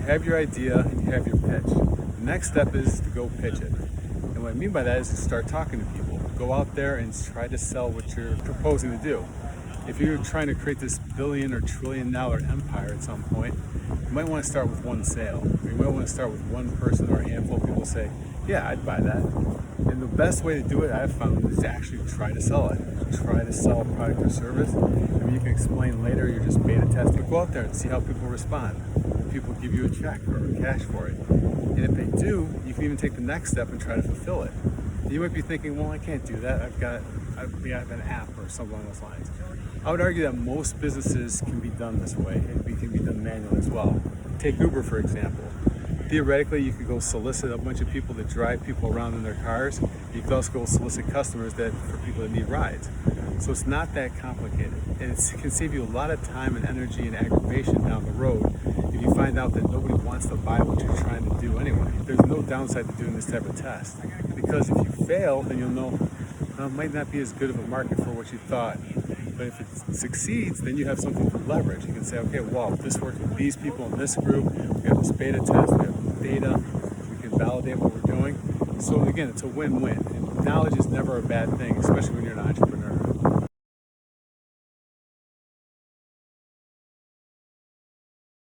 you have your idea and you have your pitch. The next step is to go pitch it. And what I mean by that is to start talking to people. Go out there and try to sell what you're proposing to do. If you're trying to create this billion or $1 trillion empire at some point, you might want to start with one sale. Or you might want to start with one person or a handful of people say, yeah, I'd buy that. And the best way to do it, I've found, is to actually try to sell it. Try to sell a product or service. I mean, you can explain later, you're just beta testing, but go out there and see how people respond. People give you a check or cash for it. And if they do, you can even take the next step and try to fulfill it. You might be thinking, well, I can't do that. I have an app or something along those lines. I would argue that most businesses can be done this way. It can be done manually as well. Take Uber, for example. Theoretically, you could go solicit a bunch of people that drive people around in their cars. You could also go solicit customers for people that need rides. So it's not that complicated. And it can save you a lot of time and energy and aggravation down the road if you find out that nobody wants to buy what you're trying to do anyway. There's no downside to doing this type of test. Because if you fail, then you'll know it might not be as good of a market for what you thought. But if it succeeds, then you have something to leverage. You can say, okay, well, this works with these people in this group. We have this beta test, we have data, we can validate what we're doing. So again, it's a win-win. And knowledge is never a bad thing, especially when you're an entrepreneur.